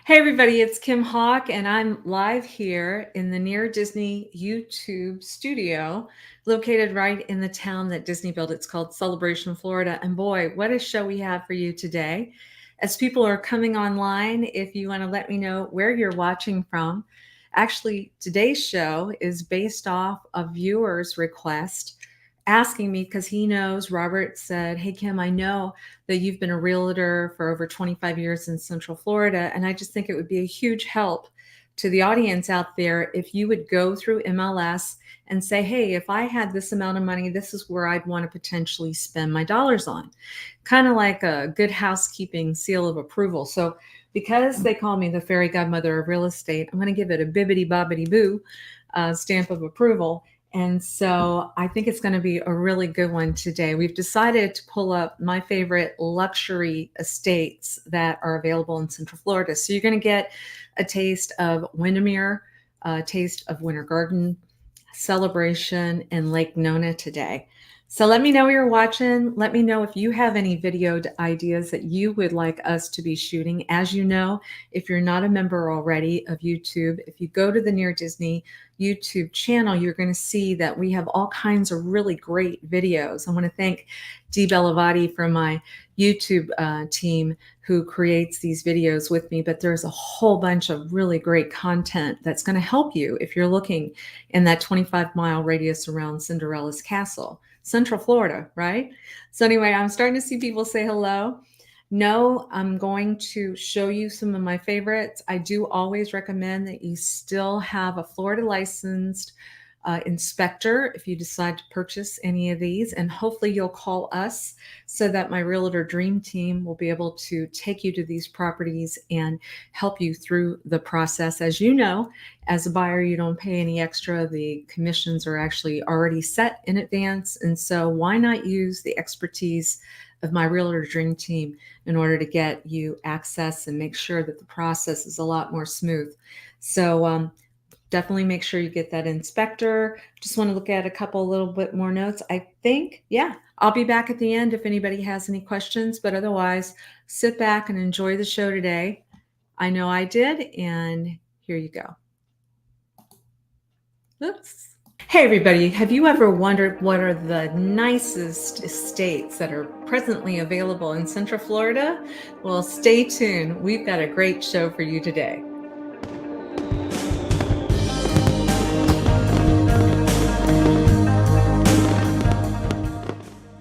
Hey everybody, it's Kim Hawk, and I'm live here in the Near Disney YouTube studio, located right in the town that Disney built. It's called Celebration, Florida. And boy, what a show we have for you today. As people are coming online, if you want to let me know where you're watching from. Actually, today's show is based off a viewer's request asking me because he knows Robert said, "Hey, Kim, I know that you've been a realtor for over 25 years in Central Florida. And I just think it would be a huge help to the audience out there if you would go through MLS and say, hey, if I had this amount of money, this is where I'd want to potentially spend my dollars on." Kind of like a good housekeeping seal of approval. So because they call me the fairy godmother of real estate, I'm going to give it a bibbity bobbity boo stamp of approval. And so I think it's going to be a really good one today. We've decided to pull up my favorite luxury estates that are available in Central Florida. So you're going to get a taste of Windermere, a taste of Winter Garden, Celebration, and Lake Nona today. So let me know where you're watching. Let me know if you have any video ideas that you would like us to be shooting. As you know, if you're not a member already of YouTube, if you go to the Near Disney YouTube channel, you're going to see that we have all kinds of really great videos. I want to thank Dee Bellavati from my YouTube team who creates these videos with me, but there's a whole bunch of really great content that's going to help you if you're looking in that 25-mile radius around Cinderella's castle. Central Florida, right? So anyway, I'm starting to see people say hello. No, I'm going to show you some of my favorites. I do always recommend that you still have a Florida licensed inspector if you decide to purchase any of these, and hopefully you'll call us so that my Realtor Dream Team will be able to take you to these properties and help you through the process. As you know, as a buyer, you don't pay any extra. The commissions are actually already set in advance, and so why not use the expertise of my Realtor Dream Team in order to get you access and make sure that the process is a lot more smooth. So definitely make sure you get that inspector. Just want to look at a little bit more notes. I think, yeah, I'll be back at the end if anybody has any questions, but otherwise sit back and enjoy the show today. I know I did, and here you go. Oops. Hey everybody, have you ever wondered what are the nicest estates that are presently available in Central Florida? Well, stay tuned. We've got a great show for you today.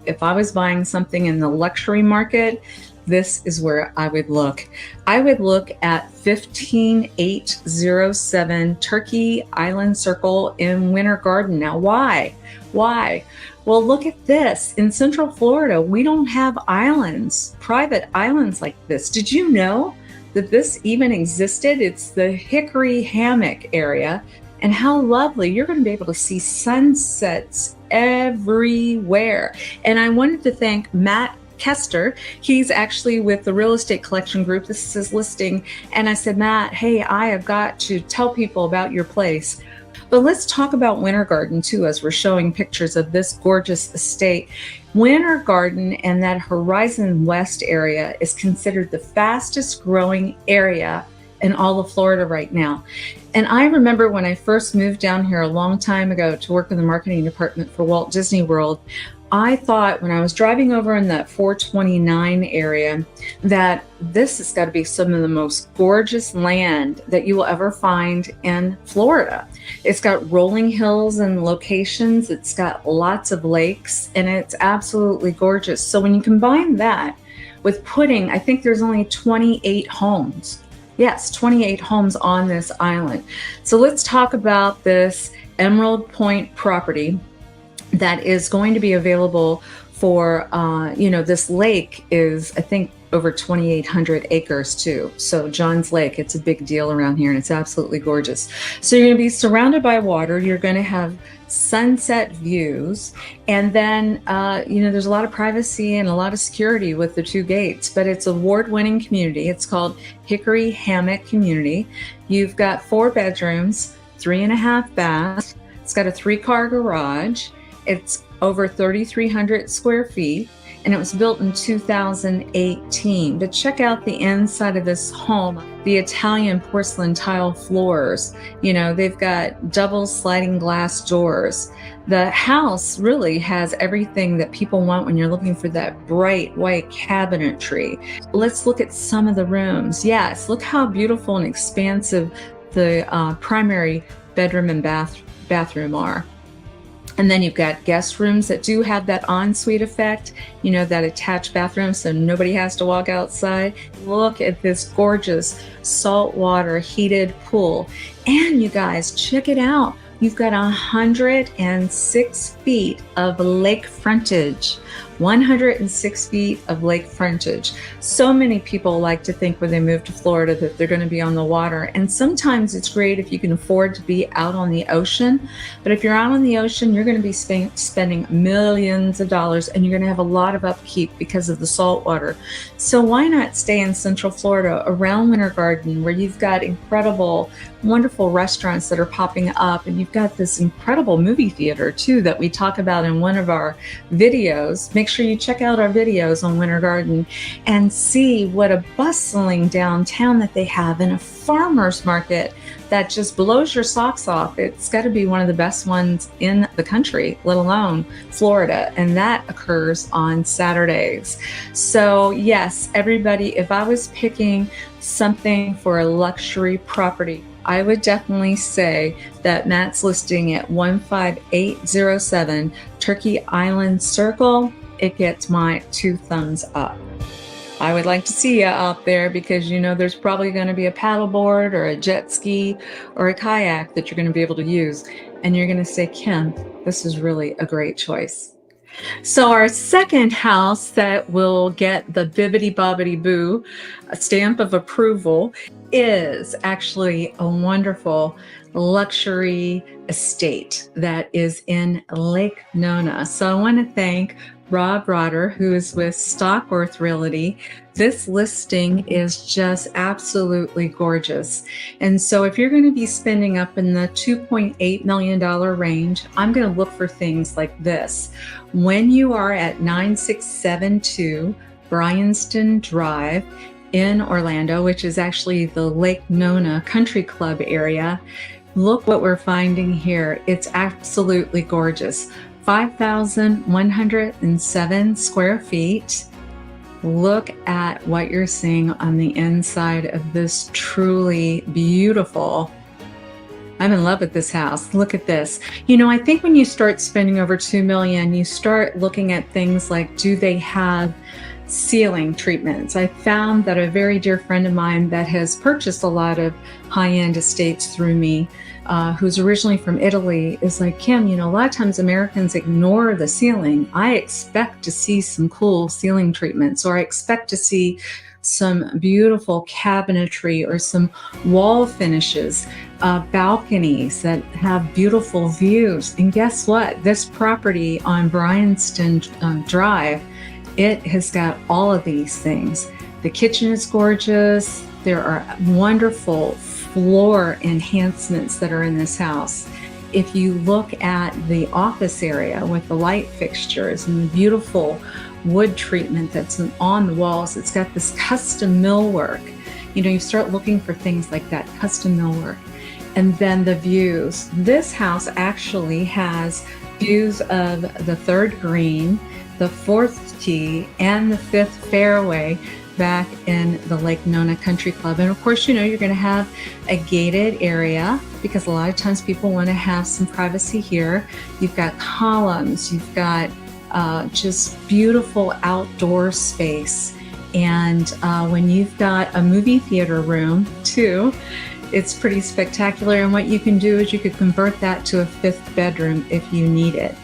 If I was buying something in the luxury market, this is where I would look. I would look at 15807 Turkey Island Circle in Winter Garden. Now, why? Why? Well, look at this. In Central Florida, we don't have islands, private islands like this. Did you know that this even existed? It's the Hickory Hammock area. And how lovely. You're going to be able to see sunsets everywhere. And I wanted to thank Matt Kester. He's actually with the Real Estate Collection Group. This is his listing. And I said, Matt, hey, I have got to tell people about your place. But let's talk about Winter Garden too, as we're showing pictures of this gorgeous estate. Winter Garden and that Horizon West area is considered the fastest growing area in all of Florida right now. And I remember when I first moved down here a long time ago to work in the marketing department for Walt Disney World, I thought when I was driving over in that 429 area that this has got to be some of the most gorgeous land that you will ever find in Florida. It's got rolling hills and locations. It's got lots of lakes, and it's absolutely gorgeous. So when you combine that with putting, I think there's only 28 homes. Yes, 28 homes on this island. So let's talk about this Emerald Point property that is going to be available for, this lake is, I think, over 2,800 acres too. So John's Lake, it's a big deal around here, and it's absolutely gorgeous. So you're going to be surrounded by water. You're going to have sunset views, and then there's a lot of privacy and a lot of security with the two gates, but it's award-winning community. It's called Hickory Hammock Community. You've got 4 bedrooms, 3.5 baths. It's got a 3-car garage. It's over 3,300 square feet, and it was built in 2018. But check out the inside of this home, the Italian porcelain tile floors. You know, they've got double sliding glass doors. The house really has everything that people want when you're looking for that bright white cabinetry. Let's look at some of the rooms. Yes, look how beautiful and expansive the primary bedroom and bathroom are. And then you've got guest rooms that do have that ensuite effect, you know, that attached bathroom so nobody has to walk outside. Look at this gorgeous saltwater heated pool. And you guys, check it out. You've got 106 feet of lake frontage. 106 feet of lake frontage. So many people like to think when they move to Florida that they're going to be on the water. And sometimes it's great if you can afford to be out on the ocean. But if you're out on the ocean, you're going to be spending millions of dollars, and you're going to have a lot of upkeep because of the salt water. So why not stay in Central Florida around Winter Garden, where you've got incredible, wonderful restaurants that are popping up, and you've got this incredible movie theater too that we talk about in one of our videos. Make sure you check out our videos on Winter Garden and see what a bustling downtown that they have, and a farmer's market that just blows your socks off. It's got to be one of the best ones in the country, let alone Florida, and that occurs on Saturdays. So yes, everybody, if I was picking something for a luxury property, I would definitely say that Matt's listing at 15807 Turkey Island Circle. It gets my 2 thumbs up. I would like to see you out there, because you know there's probably going to be a paddleboard or a jet ski or a kayak that you're going to be able to use, and you're going to say, Kim, this is really a great choice. So our second house that will get the bibbity bobbity boo stamp of approval is actually a wonderful luxury estate that is in Lake Nona. So I want to thank Rob Rotter, who is with Stockworth Realty. This listing is just absolutely gorgeous. And so if you're going to be spending up in the $2.8 million range, I'm going to look for things like this. When you are at 9672 Bryanston Drive in Orlando, which is actually the Lake Nona Country Club area, look what we're finding here. It's absolutely gorgeous. 5,107 square feet. Look at what you're seeing on the inside of this truly beautiful. I'm in love with this house. Look at this. You know, I think when you start spending over $2 million, you start looking at things like, do they have ceiling treatments? I found that a very dear friend of mine that has purchased a lot of high-end estates through me, who's originally from Italy, is like, Kim, you know, a lot of times Americans ignore the ceiling. I expect to see some cool ceiling treatments, or I expect to see some beautiful cabinetry or some wall finishes, balconies that have beautiful views. And guess what? This property on Bryanston Drive, it has got all of these things. The kitchen is gorgeous. There are wonderful floor enhancements that are in this house. If you look at the office area with the light fixtures and the beautiful wood treatment that's on the walls, it's got this custom millwork. You know, you start looking for things like that, custom millwork. And then the views. This house actually has views of the 3rd green, the 4th tee, and the 5th fairway back in the Lake Nona Country Club. And of course, you know, you're going to have a gated area, because a lot of times people want to have some privacy here. You've got columns, you've got just beautiful outdoor space. And when you've got a movie theater room too, it's pretty spectacular. And what you can do is you could convert that to a 5th bedroom if you need it.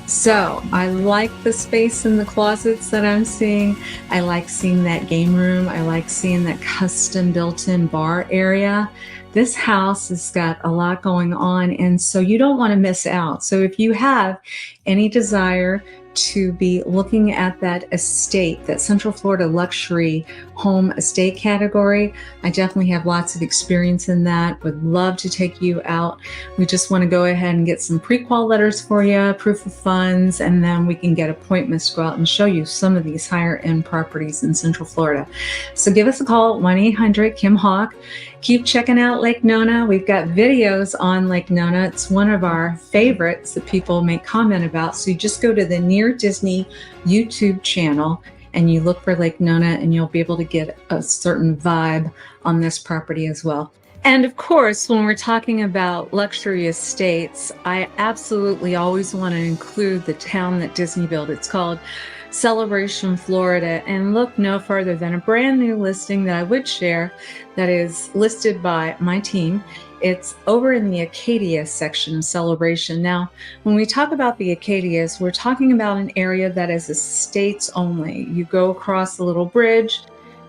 So I like the space in the closets that I'm seeing. I like seeing that game room. I like seeing that custom built-in bar area. This house has got a lot going on, and so you don't want to miss out. So if you have any desire to be looking at that estate, that Central Florida luxury home estate category. I definitely have lots of experience in that. Would love to take you out. We just want to go ahead and get some pre-qual letters for you, proof of funds, and then we can get appointments to go out and show you some of these higher end properties in Central Florida. So give us a call at 1-800-KIM-HAWK. Keep checking out Lake Nona. We've got videos on Lake Nona. It's one of our favorites that people make comment about. So you just go to the Near Disney YouTube channel and you look for Lake Nona and you'll be able to get a certain vibe on this property as well. And of course, when we're talking about luxury estates, I absolutely always want to include the town that Disney built. It's called Celebration, Florida, and look no further than a brand new listing that I would share that is listed by my team. It's over in the Acadia section of Celebration. Now, when we talk about the Acadias, we're talking about an area that is estates only. You go across the little bridge,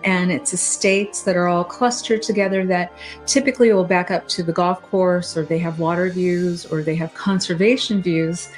and it's estates that are all clustered together that typically will back up to the golf course, or they have water views, or they have conservation views.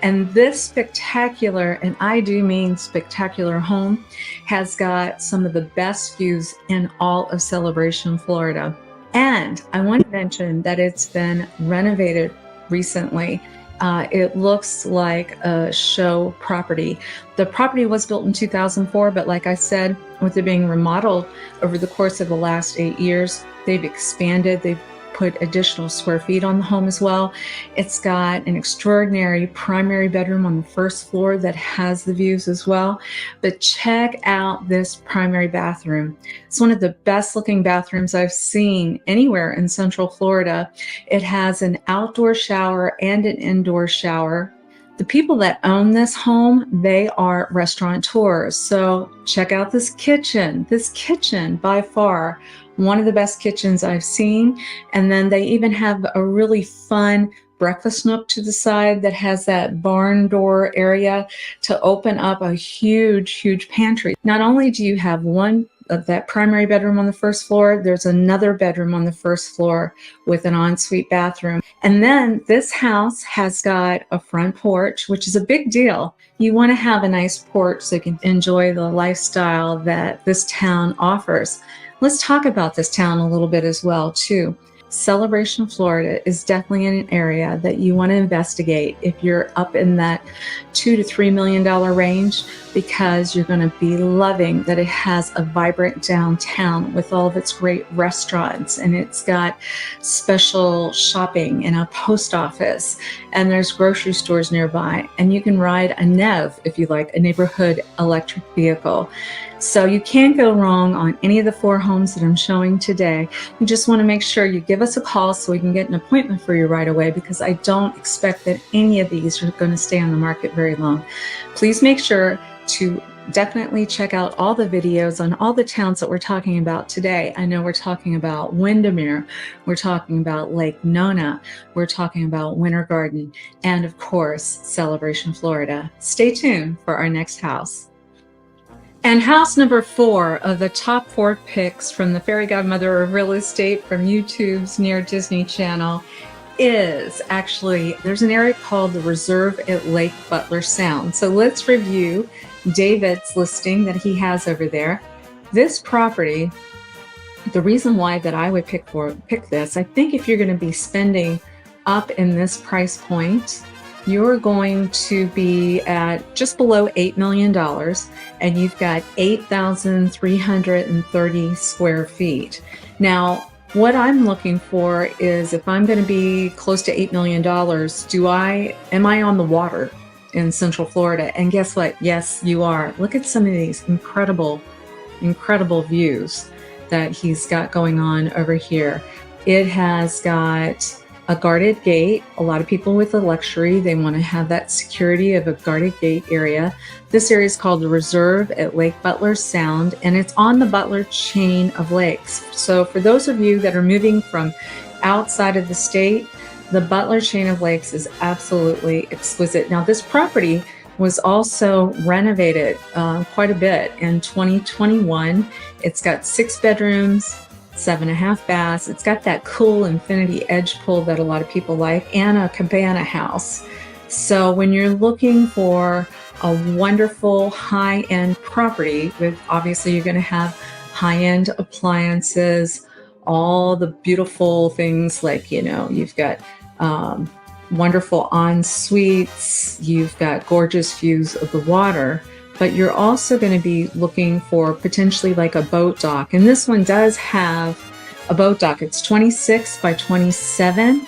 And this spectacular, and I do mean spectacular home, has got some of the best views in all of Celebration, Florida. And I want to mention that it's been renovated recently. It looks like a show property. The property was built in 2004, but like I said, with it being remodeled over the course of the last 8 years, they've expanded, they've put additional square feet on the home as well. It's got an extraordinary primary bedroom on the first floor that has the views as well. But check out this primary bathroom. It's one of the best looking bathrooms I've seen anywhere in Central Florida. It has an outdoor shower and an indoor shower. The people that own this home, they are restaurateurs. So check out this kitchen. This kitchen, by far, one of the best kitchens I've seen. And then they even have a really fun breakfast nook to the side that has that barn door area to open up a huge, huge pantry. Not only do you have one of that primary bedroom on the first floor, there's another bedroom on the first floor with an ensuite bathroom. And then this house has got a front porch, which is a big deal. You want to have a nice porch so you can enjoy the lifestyle that this town offers. Let's talk about this town a little bit as well, too. Celebration, Florida is definitely an area that you want to investigate if you're up in that $2 to $3 million range, because you're going to be loving that it has a vibrant downtown with all of its great restaurants, and it's got special shopping and a post office, and there's grocery stores nearby, and you can ride a NEV if you like, a neighborhood electric vehicle. So you can't go wrong on any of the 4 homes that I'm showing today. You just want to make sure you give us a call so we can get an appointment for you right away, because I don't expect that any of these are going to stay on the market very long. Please make sure to definitely check out all the videos on all the towns that we're talking about today. I know we're talking about Windermere, we're talking about Lake Nona, we're talking about Winter Garden, and of course, Celebration, Florida. Stay tuned for our next house. And house number 4 of the top 4 picks from the Fairy Godmother of Real Estate from YouTube's Near Disney channel is actually, there's an area called the Reserve at Lake Butler Sound. So let's review David's listing that he has over there. This property, the reason why that I would pick this, I think if you're going to be spending up in this price point, you're going to be at just below $8 million, and you've got 8,330 square feet. Now, what I'm looking for is, if I'm going to be close to $8 million, am I on the water in Central Florida? And guess what? Yes, you are. Look at some of these incredible, incredible views that he's got going on over here. It has got a guarded gate. A lot of people with the luxury, they want to have that security of a guarded gate area. This area is called the Reserve at Lake Butler Sound, and it's on the Butler chain of lakes. So for those of you that are moving from outside of the state, the Butler chain of lakes is absolutely exquisite. Now, this property was also renovated quite a bit in 2021. It's got 6 bedrooms, 7.5 baths. It's got that cool infinity edge pull that a lot of people like, and a cabana house. So when you're looking for a wonderful high-end property, with obviously you're going to have high-end appliances, all the beautiful things like, you've got um, wonderful en suites, you've got gorgeous views of the water, but you're also going to be looking for potentially like a boat dock. And this one does have a boat dock. It's 26 by 27,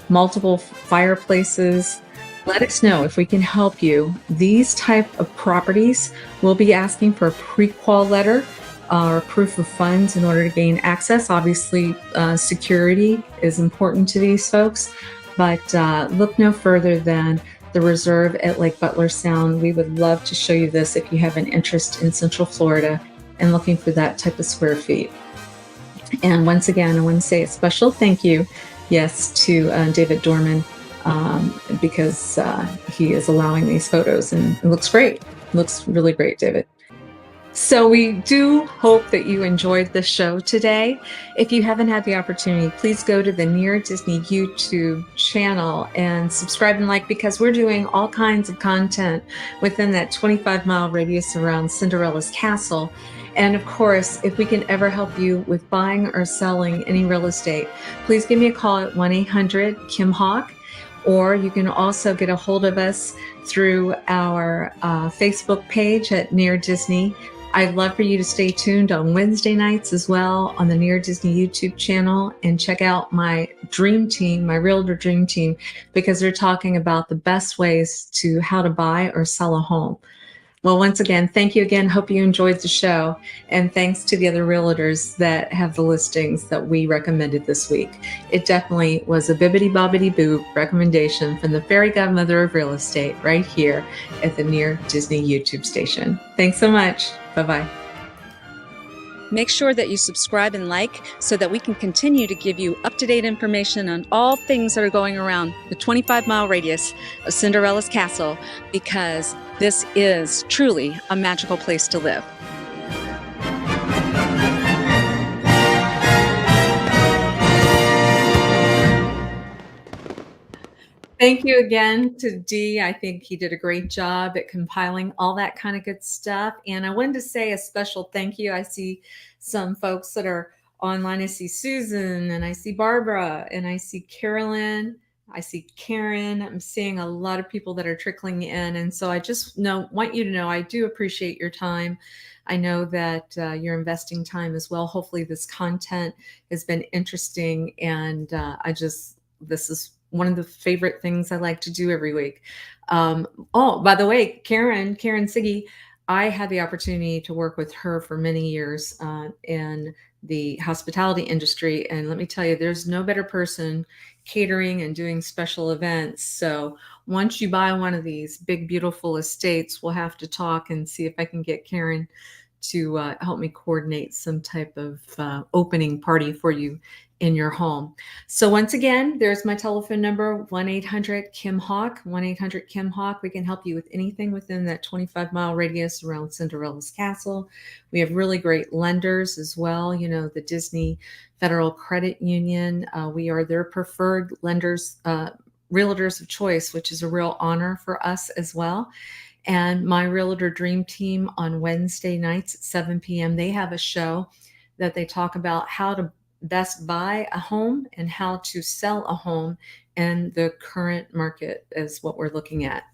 multiple fireplaces. Let us know if we can help you. These type of properties will be asking for a pre-qual letter or proof of funds in order to gain access. Obviously, security is important to these folks, but look no further than the reserve at Lake Butler Sound. We would love to show you this if you have an interest in Central Florida and looking for that type of square feet. And once again, I want to say a special thank you, yes, to David Dorman, because he is allowing these photos, and it looks great. It looks really great, David. So we do hope that you enjoyed the show today. If you haven't had the opportunity, please go to the Near Disney YouTube channel and subscribe and like, because we're doing all kinds of content within that 25-mile radius around Cinderella's castle. And of course, if we can ever help you with buying or selling any real estate, please give me a call at 1-800-KIM-HAWK. Or you can also get a hold of us through our Facebook page at Near Disney. I'd love for you to stay tuned on Wednesday nights as well on the Near Disney YouTube channel and check out my dream team, my Realtor Dream Team, because they're talking about the best ways to how to buy or sell a home. Well, once again, thank you again. Hope you enjoyed the show. And thanks to the other realtors that have the listings that we recommended this week. It definitely was a bibbidi-bobbidi-boo recommendation from the fairy godmother of real estate right here at the Near Disney YouTube station. Thanks so much. Bye-bye. Make sure that you subscribe and like so that we can continue to give you up-to-date information on all things that are going around the 25-mile radius of Cinderella's castle, because this is truly a magical place to live. Thank you again to Dee. I think he did a great job at compiling all that kind of good stuff. And I wanted to say a special thank you. I see some folks that are online. I see Susan, and I see Barbara, and I see Carolyn. I see Karen. I'm seeing a lot of people that are trickling in. And so I just want you to know I do appreciate your time. I know that you're investing time as well. Hopefully this content has been interesting. And this is one of the favorite things I like to do every week. Oh, by the way, Karen Siggy, I had the opportunity to work with her for many years in the hospitality industry. And let me tell you, there's no better person catering and doing special events. So once you buy one of these big, beautiful estates, we'll have to talk and see if I can get Karen to help me coordinate some type of opening party for you in your home. So once again, there's my telephone number, 1-800-KIM-HAWK, 1-800-KIM-HAWK. We can help you with anything within that 25-mile radius around Cinderella's castle. We have really great lenders as well. You know, the Disney Federal Credit Union, we are their preferred lenders, realtors of choice, which is a real honor for us as well. And my Realtor Dream Team on Wednesday nights at 7 p.m., they have a show that they talk about how to best buy a home and how to sell a home in the current market is what we're looking at.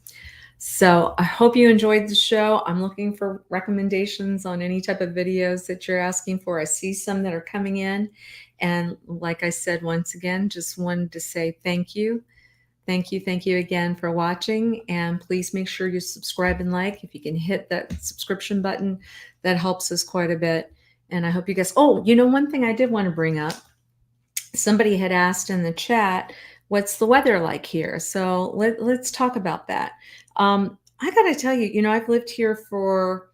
So I hope you enjoyed the show. I'm looking for recommendations on any type of videos that you're asking for. I see some that are coming in. And like I said, once again, just wanted to say thank you. Thank you again for watching. And please make sure you subscribe and like. If you can hit that subscription button, that helps us quite a bit. And I hope you guys, one thing I did want to bring up, somebody had asked in the chat, what's the weather like here? So let's talk about that. I got to tell you, I've lived here for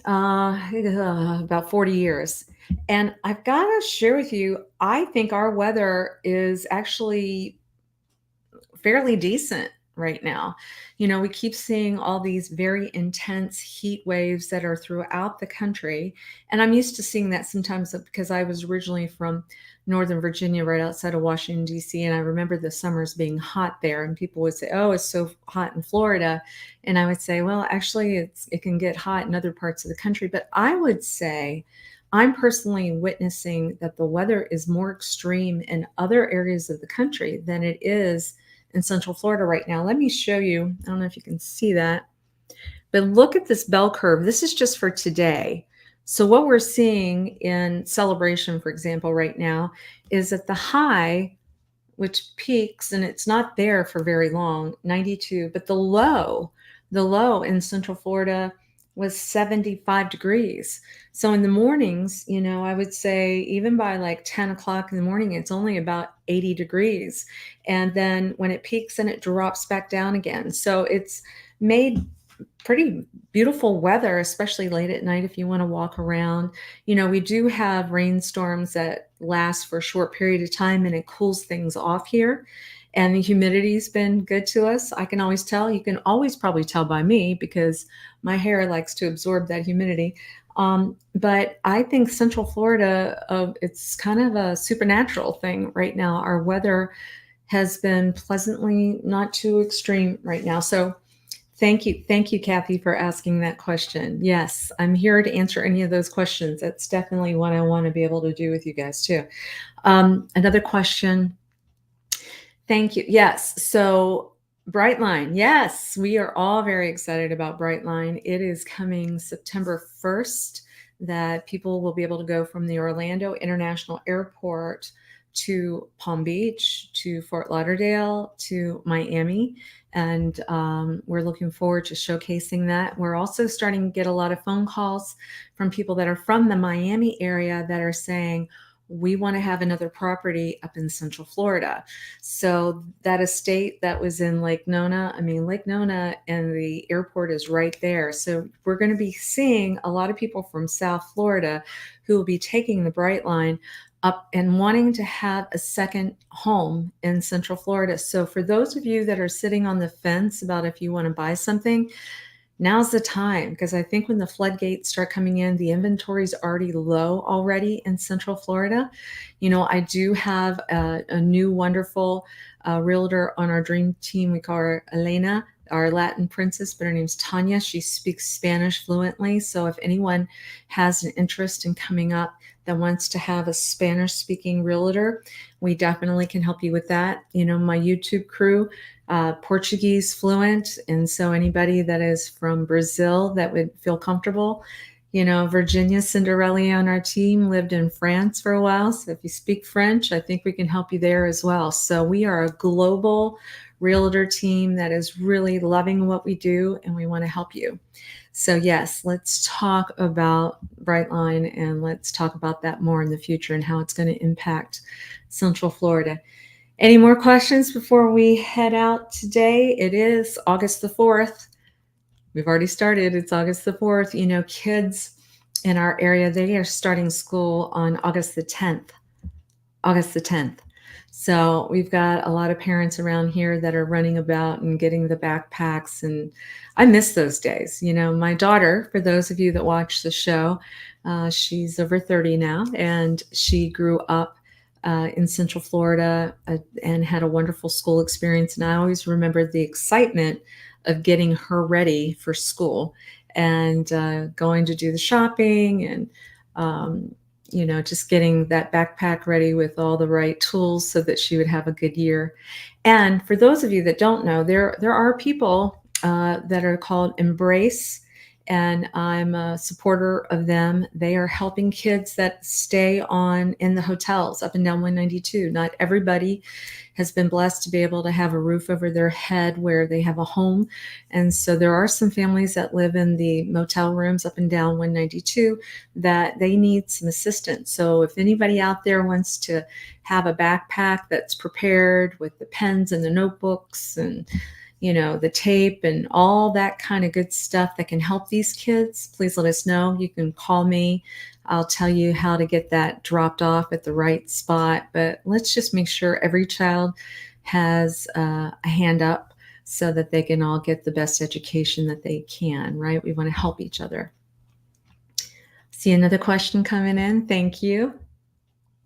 about 40 years. And I've got to share with you, I think our weather is actually fairly decent right now. We keep seeing all these very intense heat waves that are throughout the country. And I'm used to seeing that sometimes because I was originally from Northern Virginia, right outside of Washington, D.C. And I remember the summers being hot there. And people would say, oh, it's so hot in Florida. And I would say, well, actually, it can get hot in other parts of the country. But I would say I'm personally witnessing that the weather is more extreme in other areas of the country than it is in Central Florida right now. Let me show you. I don't know if you can see that, but look at this bell curve. This is just for today. So what we're seeing in Celebration, for example, right now is that the high, which peaks, and it's not there for very long, 92, but the low in Central Florida was 75 degrees. So in the mornings, I would say even by like 10 o'clock in the morning, it's only about 80 degrees. And then when it peaks and it drops back down again. So it's made pretty beautiful weather, especially late at night if you want to walk around. We do have rainstorms that last for a short period of time and it cools things off here. And the humidity's been good to us. I can always tell. You can always probably tell by me because my hair likes to absorb that humidity. But I think Central Florida, it's kind of a supernatural thing right now. Our weather has been pleasantly not too extreme right now. So thank you. Thank you, Kathy, for asking that question. Yes, I'm here to answer any of those questions. That's definitely what I want to be able to do with you guys, too. Another question. Thank you. Yes. So, Brightline. Yes, we are all very excited about Brightline. It is coming September 1st that people will be able to go from the Orlando International Airport to Palm Beach, to Fort Lauderdale, to Miami. And we're looking forward to showcasing that. We're also starting to get a lot of phone calls from people that are from the Miami area that are saying, we want to have another property up in Central Florida. So that estate that was in Lake Nona, Lake Nona and the airport is right there. So we're going to be seeing a lot of people from South Florida who will be taking the Brightline up and wanting to have a second home in Central Florida. So for those of you that are sitting on the fence about if you want to buy something, now's the time, because I think when the floodgates start coming in, the inventory is already low already in Central Florida. I do have a new wonderful realtor on our dream team. We call her Elena, our Latin princess, but her name's Tanya. She speaks Spanish fluently. So if anyone has an interest in coming up that wants to have a Spanish speaking realtor, we definitely can help you with that. My YouTube crew, Portuguese fluent. And so anybody that is from Brazil that would feel comfortable, Virginia Cinderella on our team lived in France for a while. So if you speak French, I think we can help you there as well. So we are a global realtor team that is really loving what we do, and we want to help you. So yes, let's talk about Brightline, and let's talk about that more in the future and how it's going to impact Central Florida. Any more questions before we head out today? It is August the 4th. We've already started. It's August the 4th. Kids in our area, they are starting school on August the 10th. August the 10th. So we've got a lot of parents around here that are running about and getting the backpacks. And I miss those days. My daughter, for those of you that watch the show, she's over 30 now, and she grew up in Central Florida and had a wonderful school experience. And I always remember the excitement of getting her ready for school and going to do the shopping and, just getting that backpack ready with all the right tools so that she would have a good year. And for those of you that don't know, there are people that are called Embrace, and I'm a supporter of them. They are helping kids that stay in the hotels up and down 192. Not everybody has been blessed to be able to have a roof over their head where they have a home. And so there are some families that live in the motel rooms up and down 192 that they need some assistance. So if anybody out there wants to have a backpack that's prepared with the pens and the notebooks and the tape and all that kind of good stuff that can help these kids, please let us know. You can call me. I'll tell you how to get that dropped off at the right spot. But let's just make sure every child has a hand up so that they can all get the best education that they can, right? We want to help each other. See another question coming in. Thank you.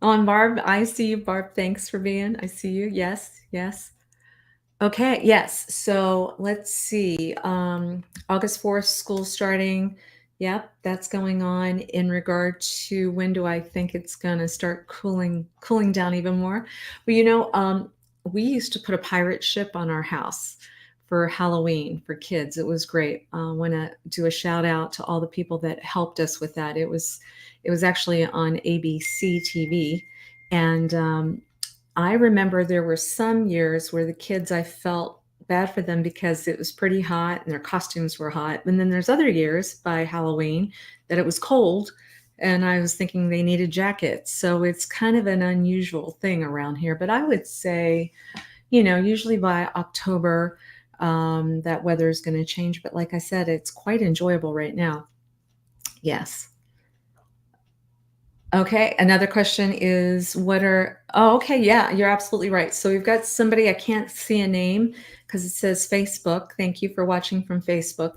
Oh, and Barb, I see you, Barb. Thanks for being. I see you. Yes, yes. Okay, yes. So let's see. August 4th, school starting. Yep, that's going on. In regard to when do I think it's gonna start cooling down even more? Well, we used to put a pirate ship on our house for Halloween for kids. It was great. Wanna do a shout out to all the people that helped us with that. It was actually on ABC TV, and I remember there were some years where the kids, I felt bad for them because it was pretty hot and their costumes were hot. And then there's other years by Halloween that it was cold and I was thinking they needed jackets. So it's kind of an unusual thing around here. But I would say, usually by October, that weather is going to change. But like I said, it's quite enjoyable right now. Yes. Okay, another question is okay, yeah, you're absolutely right. So we've got somebody, I can't see a name because it says Facebook. Thank you for watching from Facebook.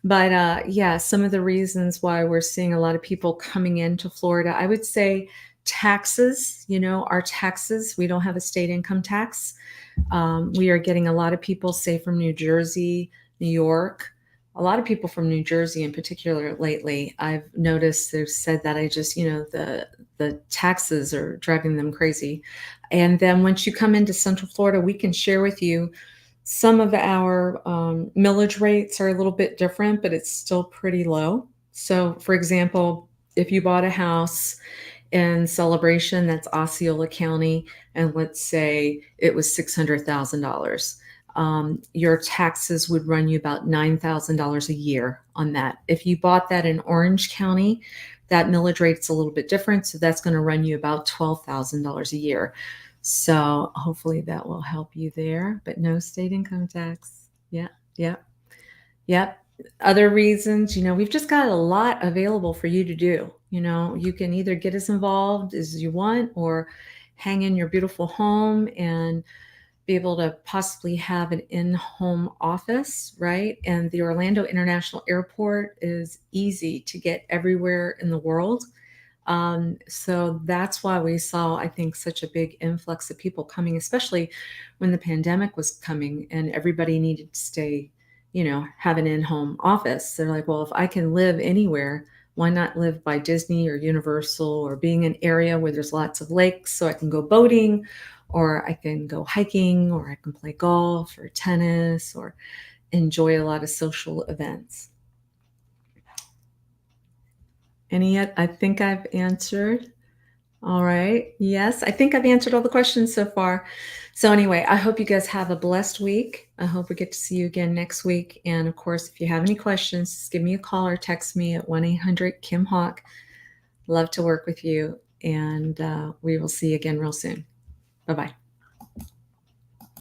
But yeah, some of the reasons why we're seeing a lot of people coming into Florida, I would say taxes, our taxes, we don't have a state income tax. We are getting a lot of people, say from New Jersey, New York, a lot of people from New Jersey in particular lately. I've noticed they've said that the taxes are driving them crazy. And then once you come into Central Florida, we can share with you some of our millage rates are a little bit different, but it's still pretty low. So, for example, if you bought a house in Celebration, that's Osceola County, and let's say it was $600,000. Your taxes would run you about $9,000 a year on that. If you bought that in Orange County, that millage rate's a little bit different, so that's going to run you about $12,000 a year. So hopefully that will help you there, but no state income tax. Yeah, yeah, yep. Other reasons, we've just got a lot available for you to do. You can either get as involved as you want or hang in your beautiful home and be able to possibly have an in-home office, right? And the Orlando International Airport is easy to get everywhere in the world. So that's why we saw, I think, such a big influx of people coming, especially when the pandemic was coming and everybody needed to stay, have an in-home office. They're like, well, if I can live anywhere, why not live by Disney or Universal or being in an area where there's lots of lakes so I can go boating or I can go hiking or I can play golf or tennis or enjoy a lot of social events. Any yet? I think I've answered. All right. Yes, I think I've answered all the questions so far. So anyway, I hope you guys have a blessed week. I hope we get to see you again next week. And of course, if you have any questions, just give me a call or text me at 1-800-KIM-HAWK. Love to work with you. And we will see you again real soon. Bye-bye.